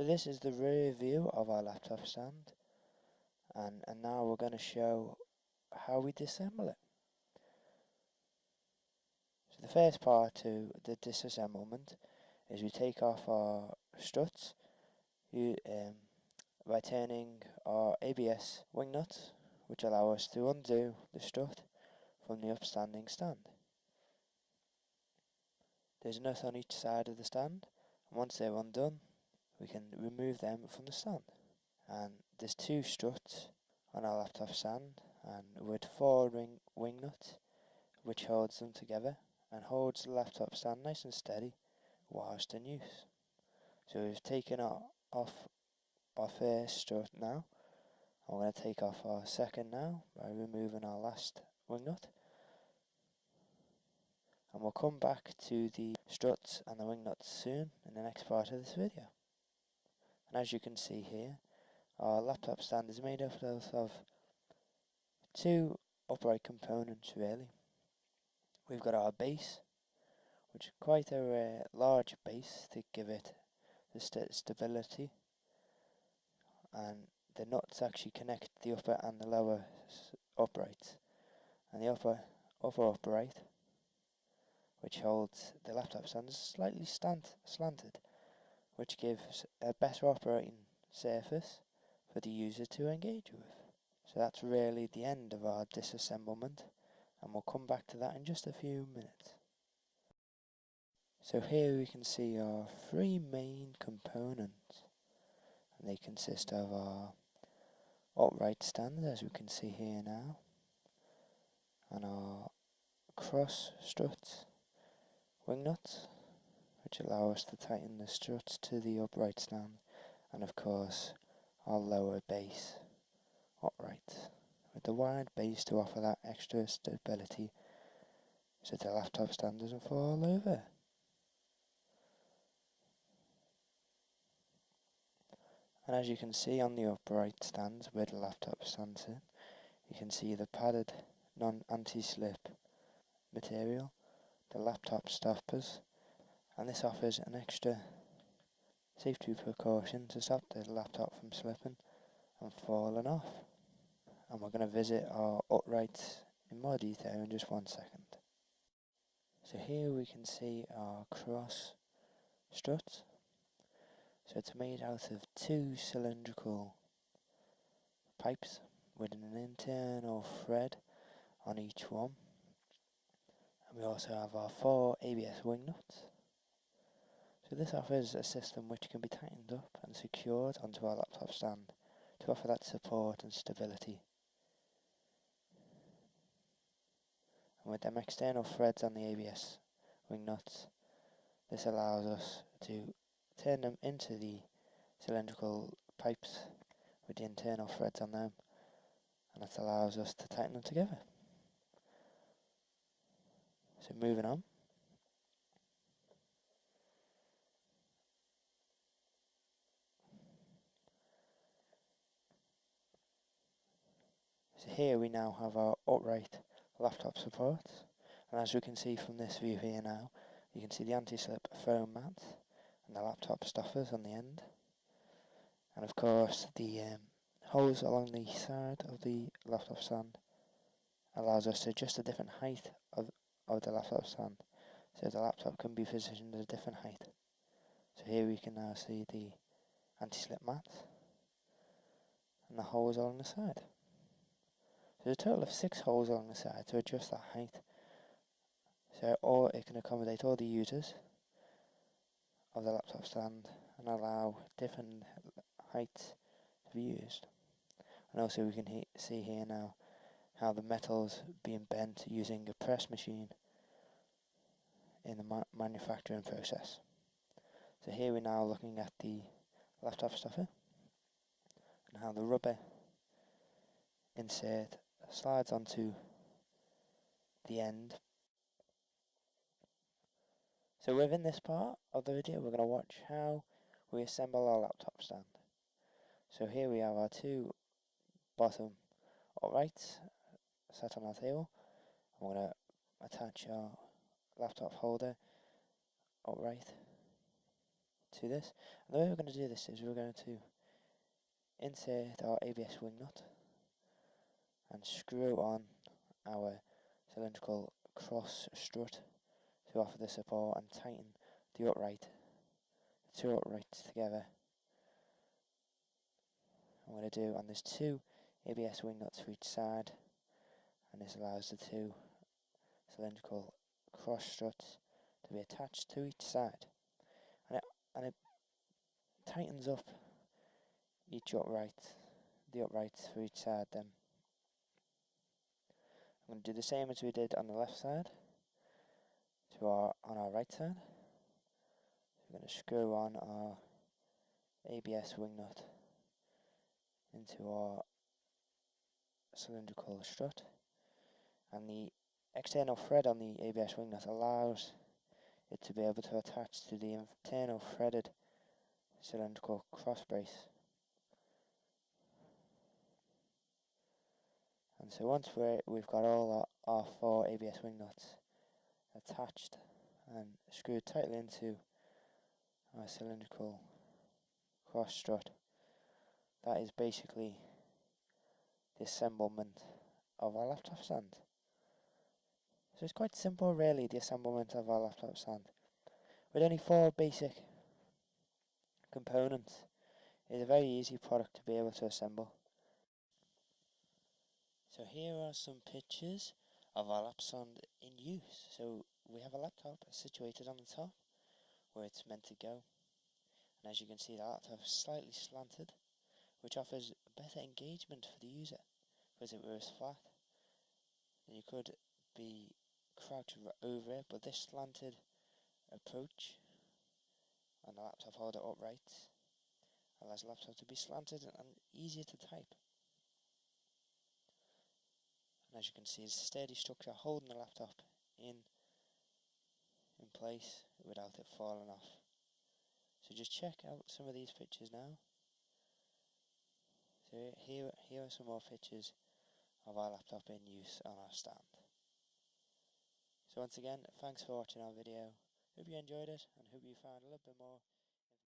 So this is the rear view of our laptop stand, and now we're going to show how we disassemble it. So the first part to the disassemblement is we take off our struts by turning our ABS wing nuts, which allow us to undo the strut from the upstanding stand. There's a nut on each side of the stand, and once they're undone, we can remove them from the stand. And there's two struts on our laptop stand, and with four wing nuts, which holds them together and holds the laptop stand nice and steady whilst in use. So we've taken off our first strut now, and we're going to take off our second now by removing our last wing nut. And we'll come back to the struts and the wing nuts soon in the next part of this video. And as you can see here, our laptop stand is made up of two upright components really. We've got our base, which is quite a large base to give it the stability, and the nuts actually connect the upper and the lower uprights, and the upper upright, which holds the laptop stand, is slightly slanted, which gives a better operating surface for the user to engage with. So that's really the end of our disassemblement, and we'll come back to that in just a few minutes. So here we can see our three main components, and they consist of our upright stand, as we can see here now, and our cross struts, wing nuts, which allow us to tighten the struts to the upright stand, and of course our lower base upright, with the wide base to offer that extra stability so the laptop stand doesn't fall over. And as you can see on the upright stands where the laptop stands in, you can see the padded non-anti-slip material, the laptop stoppers, and this offers an extra safety precaution to stop the laptop from slipping and falling off. And we're going to visit our uprights in more detail in just 1 second. So here we can see our cross struts. So it's made out of two cylindrical pipes with an internal thread on each one. And we also have our four ABS wing nuts. So this offers a system which can be tightened up and secured onto our laptop stand to offer that support and stability. And with them external threads on the ABS wing nuts, this allows us to turn them into the cylindrical pipes with the internal threads on them, and that allows us to tighten them together. So moving on. So here we now have our upright laptop support, and as we can see from this view here now, you can see the anti-slip foam mat and the laptop stoppers on the end, and of course the holes along the side of the laptop stand allows us to adjust the different height of the laptop stand, so the laptop can be positioned at a different height. So here we can now see the anti-slip mat and the holes along the side. So there's a total of 6 holes along the side to adjust that height, or it can accommodate all the users of the laptop stand and allow different heights to be used. And also we can see here now how the metal's being bent using a press machine in the manufacturing process. So here we're now looking at the laptop stopper and how the rubber insert slides onto the end. So within this part of the video we're going to watch how we assemble our laptop stand. So here we have our two bottom uprights set on our table, and we're going to attach our laptop holder upright to this. And the way we're going to do this is we're going to insert our ABS wing nut and screw on our cylindrical cross strut to offer the support and tighten the two uprights together. I'm going to do, and there's 2 ABS wing nuts for each side, and this allows the 2 cylindrical cross struts to be attached to each side, and it tightens up the uprights for each side. Then I'm going to do the same as we did on the left side on our right side. We're going to screw on our ABS wing nut into our cylindrical strut, and the external thread on the ABS wing nut allows it to be able to attach to the internal threaded cylindrical cross brace. And so once we've got all our 4 ABS wing nuts attached and screwed tightly into our cylindrical cross strut, that is basically the assemblement of our laptop stand. So it's quite simple really, the assemblement of our laptop stand. With only 4 basic components, it's a very easy product to be able to assemble. So here are some pictures of our laptop stand in use. So we have a laptop situated on the top where it's meant to go, and as you can see the laptop is slightly slanted, which offers better engagement for the user, because if it was flat then you could be crouched over it, but this slanted approach and the laptop holder upright allows the laptop to be slanted and easier to type. And as you can see, it's a sturdy structure holding the laptop in place without it falling off. So just check out some of these pictures now. So here are some more pictures of our laptop in use on our stand. So once again, thanks for watching our video. Hope you enjoyed it and hope you found a little bit more